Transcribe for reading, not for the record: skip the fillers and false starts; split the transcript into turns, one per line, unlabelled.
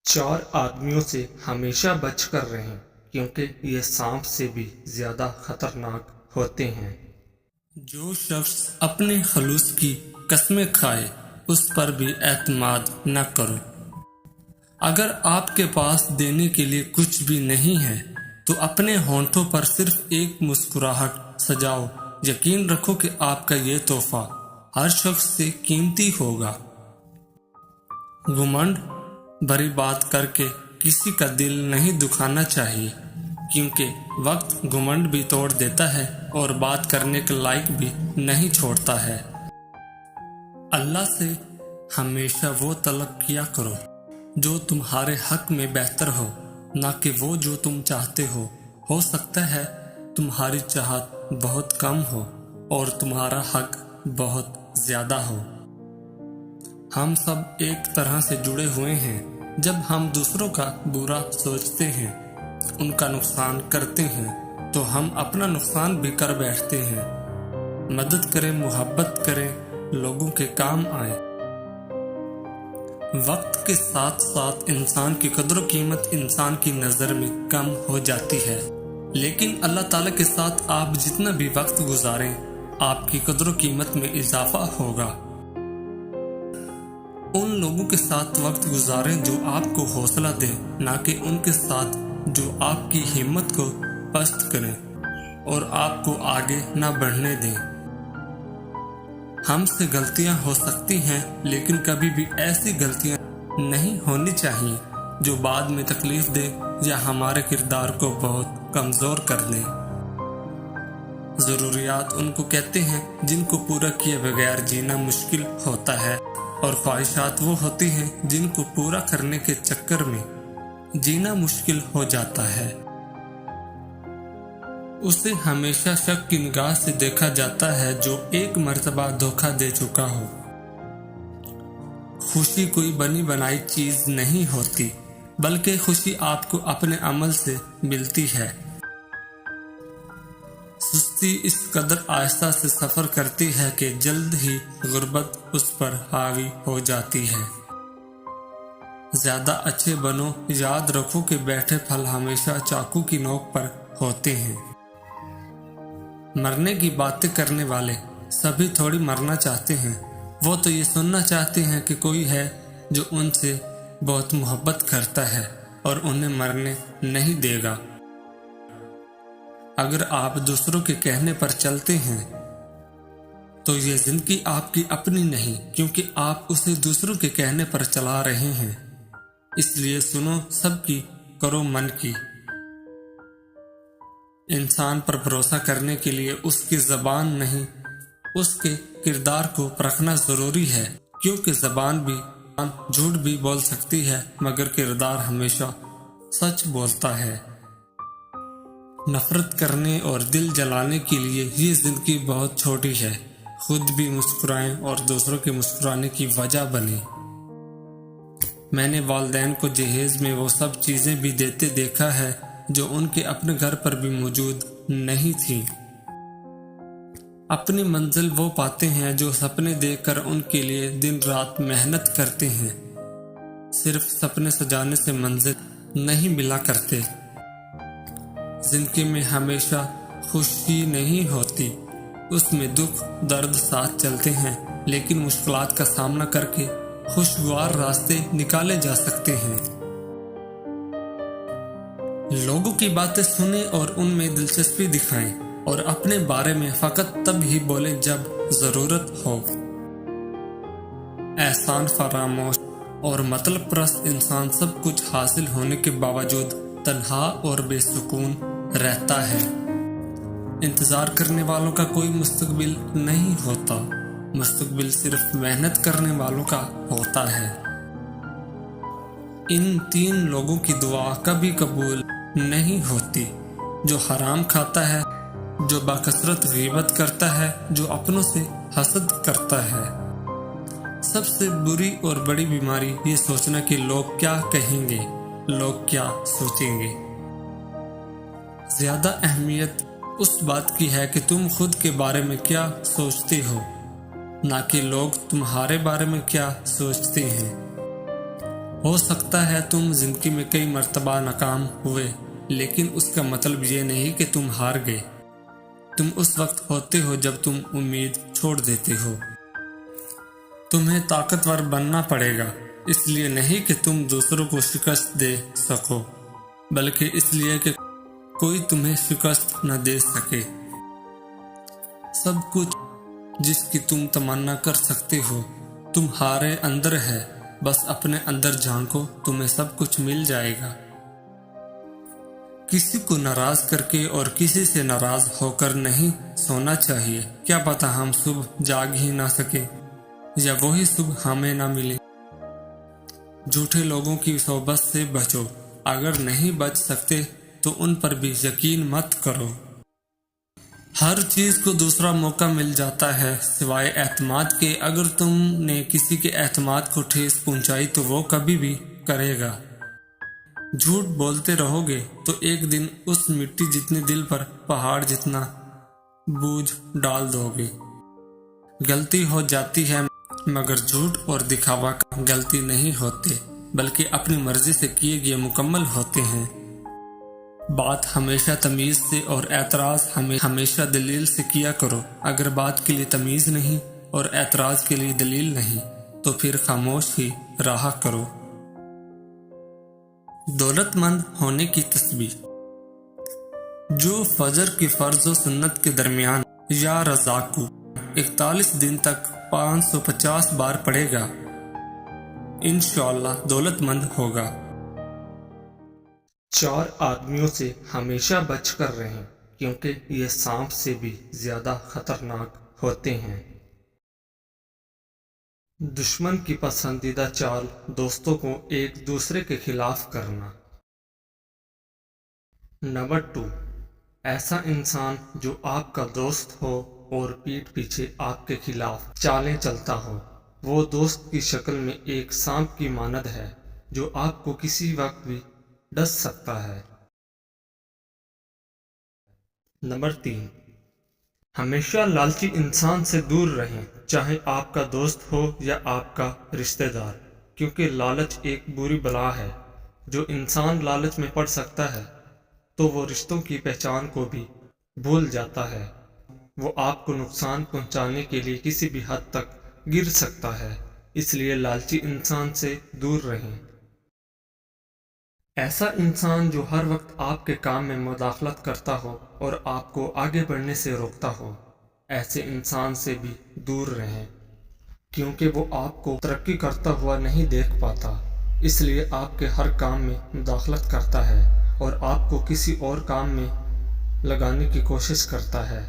4 آدمیوں سے ہمیشہ بچ کر رہیں کیونکہ یہ سانپ سے بھی زیادہ خطرناک ہوتے ہیں۔ جو شخص اپنے خلوص کی قسمیں کھائے اس پر بھی اعتماد نہ کرو۔ اگر آپ کے پاس دینے کے لیے کچھ بھی نہیں ہے تو اپنے ہونٹوں پر صرف ایک مسکراہٹ سجاؤ۔ یقین رکھو کہ آپ کا یہ تحفہ ہر شخص سے قیمتی ہوگا۔ گھمنڈ بھری بات کر کے کسی کا دل نہیں دکھانا چاہیے، کیونکہ وقت گھمنڈ بھی توڑ دیتا ہے اور بات کرنے کے لائق بھی نہیں چھوڑتا ہے۔ اللہ سے ہمیشہ وہ طلب کیا کرو جو تمہارے حق میں بہتر ہو، نہ کہ وہ جو تم چاہتے ہو۔ ہو سکتا ہے تمہاری چاہت بہت کم ہو اور تمہارا حق بہت زیادہ ہو۔ ہم سب ایک طرح سے جڑے ہوئے ہیں۔ جب ہم دوسروں کا برا سوچتے ہیں، ان کا نقصان کرتے ہیں، تو ہم اپنا نقصان بھی کر بیٹھتے ہیں۔ مدد کریں، محبت کریں، لوگوں کے کام آئیں۔ وقت کے ساتھ ساتھ انسان کی قدر و قیمت انسان کی نظر میں کم ہو جاتی ہے، لیکن اللہ تعالیٰ کے ساتھ آپ جتنا بھی وقت گزاریں آپ کی قدر و قیمت میں اضافہ ہوگا۔ ان لوگوں کے ساتھ وقت گزاریں جو آپ کو حوصلہ دیں، نہ کہ ان کے ساتھ جو آپ کی ہمت کو پست کریں اور آپ کو آگے نہ بڑھنے دیں۔ ہم سے غلطیاں ہو سکتی ہیں، لیکن کبھی بھی ایسی غلطیاں نہیں ہونی چاہیے جو بعد میں تکلیف دے یا ہمارے کردار کو بہت کمزور کر دیں۔ ضروریات ان کو کہتے ہیں جن کو پورا کیے بغیر جینا مشکل ہوتا ہے، اور خواہشات وہ ہوتی ہیں جن کو پورا کرنے کے چکر میں جینا مشکل ہو جاتا ہے۔ اسے ہمیشہ شک کی نگاہ سے دیکھا جاتا ہے جو ایک مرتبہ دھوکہ دے چکا ہو۔ خوشی کوئی بنی بنائی چیز نہیں ہوتی، بلکہ خوشی آپ کو اپنے عمل سے ملتی ہے۔ سستی اس قدر آہستہ سے سفر کرتی ہے کہ جلد ہی غربت اس پر حاوی ہو جاتی ہے۔ زیادہ اچھے بنو، یاد رکھو کہ بیٹھے پھل ہمیشہ چاقو کی نوک پر ہوتے ہیں۔ مرنے کی باتیں کرنے والے سبھی تھوڑی مرنا چاہتے ہیں، وہ تو یہ سننا چاہتے ہیں کہ کوئی ہے جو ان سے بہت محبت کرتا ہے اور انہیں مرنے نہیں دے گا۔ اگر آپ دوسروں کے کہنے پر چلتے ہیں تو یہ زندگی آپ کی اپنی نہیں، کیونکہ آپ اسے دوسروں کے کہنے پر چلا رہے ہیں۔ اس لیے سنو سب کی، کرو من کی۔ انسان پر بھروسہ کرنے کے لیے اس کی زبان نہیں، اس کے کردار کو پرکھنا ضروری ہے، کیونکہ زبان بھی جھوٹ بھی بول سکتی ہے مگر کردار ہمیشہ سچ بولتا ہے۔ نفرت کرنے اور دل جلانے کے لیے یہ زندگی بہت چھوٹی ہے۔ خود بھی مسکرائیں اور دوسروں کے مسکرانے کی وجہ بنیں۔ میں نے والدین کو جہیز میں وہ سب چیزیں بھی دیتے دیکھا ہے جو ان کے اپنے گھر پر بھی موجود نہیں تھیں۔ اپنی منزل وہ پاتے ہیں جو سپنے دیکھ کر ان کے لیے دن رات محنت کرتے ہیں۔ صرف سپنے سجانے سے منزل نہیں ملا کرتے۔ زندگی میں ہمیشہ خوشی نہیں ہوتی، اس میں دکھ درد ساتھ چلتے ہیں، لیکن مشکلات کا سامنا کر کے خوشگوار راستے نکالے جا سکتے ہیں۔ لوگوں کی باتیں سنیں اور ان میں دلچسپی دکھائیں، اور اپنے بارے میں فقط تب ہی بولیں جب ضرورت ہو۔ احسان فراموش اور مطلب پرست انسان سب کچھ حاصل ہونے کے باوجود تنہا اور بے سکون رہتا ہے۔ انتظار کرنے والوں کا کوئی مستقبل نہیں ہوتا، مستقبل صرف محنت کرنے والوں کا ہوتا ہے۔ ان 3 لوگوں کی دعا کبھی قبول نہیں ہوتی: جو حرام کھاتا ہے، جو بکثرت غیبت کرتا ہے، جو اپنوں سے حسد کرتا ہے۔ سب سے بری اور بڑی بیماری یہ سوچنا کہ لوگ کیا کہیں گے، لوگ کیا سوچیں گے۔ زیادہ اہمیت اس بات کی ہے کہ تم خود کے بارے میں کیا سوچتے ہو، نہ کہ لوگ تمہارے بارے میں کیا سوچتے ہیں۔ ہو سکتا ہے تم زندگی میں کئی مرتبہ ناکام ہوئے، لیکن اس کا مطلب یہ نہیں کہ تم ہار گئے۔ تم اس وقت ہوتے ہو جب تم امید چھوڑ دیتے ہو۔ تمہیں طاقتور بننا پڑے گا، اس لیے نہیں کہ تم دوسروں کو شکست دے سکو، بلکہ اس لیے کہ کوئی تمہیں شکست نہ دے سکے۔ سب کچھ جس کی تم تمنا کر سکتے ہو تمہارے اندر ہے، بس اپنے اندر جھانکو، تمہیں سب کچھ مل جائے گا۔ کسی کو ناراض کر کے اور کسی سے ناراض ہو کر نہیں سونا چاہیے، کیا پتہ ہم صبح جاگ ہی نہ سکے یا وہی صبح ہمیں نہ ملے۔ جھوٹے لوگوں کی صحبت سے بچو، اگر نہیں بچ سکتے تو ان پر بھی یقین مت کرو۔ ہر چیز کو دوسرا موقع مل جاتا ہے سوائے اعتماد کے۔ اگر تم نے کسی کے اعتماد کو ٹھیس پہنچائی تو وہ کبھی بھی کرے گا۔ جھوٹ بولتے رہو گے تو ایک دن اس مٹی جتنے دل پر پہاڑ جتنا بوجھ ڈال دو گے۔ غلطی ہو جاتی ہے مگر جھوٹ اور دکھاوا کا غلطی نہیں ہوتے، بلکہ اپنی مرضی سے کیے گئے مکمل ہوتے ہیں۔ بات ہمیشہ تمیز سے اور اعتراض ہمیشہ دلیل سے کیا کرو۔ اگر بات کے لیے تمیز نہیں اور اعتراض کے لیے دلیل نہیں تو پھر خاموش ہی رہا کرو۔ دولت مند ہونے کی تسبیح۔ جو فجر کی فرض و سنت کے درمیان یا رزاقو 41 دن تک 550 بار پڑھے گا، انشاءاللہ دولت مند ہوگا۔ 4 آدمیوں سے ہمیشہ بچ کر رہیں کیونکہ یہ سانپ سے بھی زیادہ خطرناک ہوتے ہیں۔ دشمن کی پسندیدہ چال دوستوں کو ایک دوسرے کے خلاف کرنا۔ نمبر 2، ایسا انسان جو آپ کا دوست ہو اور پیٹھ پیچھے آپ کے خلاف چالیں چلتا ہو، وہ دوست کی شکل میں ایک سانپ کی مانند ہے جو آپ کو کسی وقت بھی ڈس سکتا ہے۔ نمبر 3، ہمیشہ لالچی انسان سے دور رہیں، چاہے آپ کا دوست ہو یا آپ کا رشتہ دار، کیونکہ لالچ ایک بری بلا ہے۔ جو انسان لالچ میں پڑ سکتا ہے تو وہ رشتوں کی پہچان کو بھی بھول جاتا ہے۔ وہ آپ کو نقصان پہنچانے کے لیے کسی بھی حد تک گر سکتا ہے، اس لیے لالچی انسان سے دور رہیں۔ ایسا انسان جو ہر وقت آپ کے کام میں مداخلت کرتا ہو اور آپ کو آگے بڑھنے سے روکتا ہو، ایسے انسان سے بھی دور رہیں، کیونکہ وہ آپ کو ترقی کرتا ہوا نہیں دیکھ پاتا، اس لیے آپ کے ہر کام میں مداخلت کرتا ہے اور آپ کو کسی اور کام میں لگانے کی کوشش کرتا ہے۔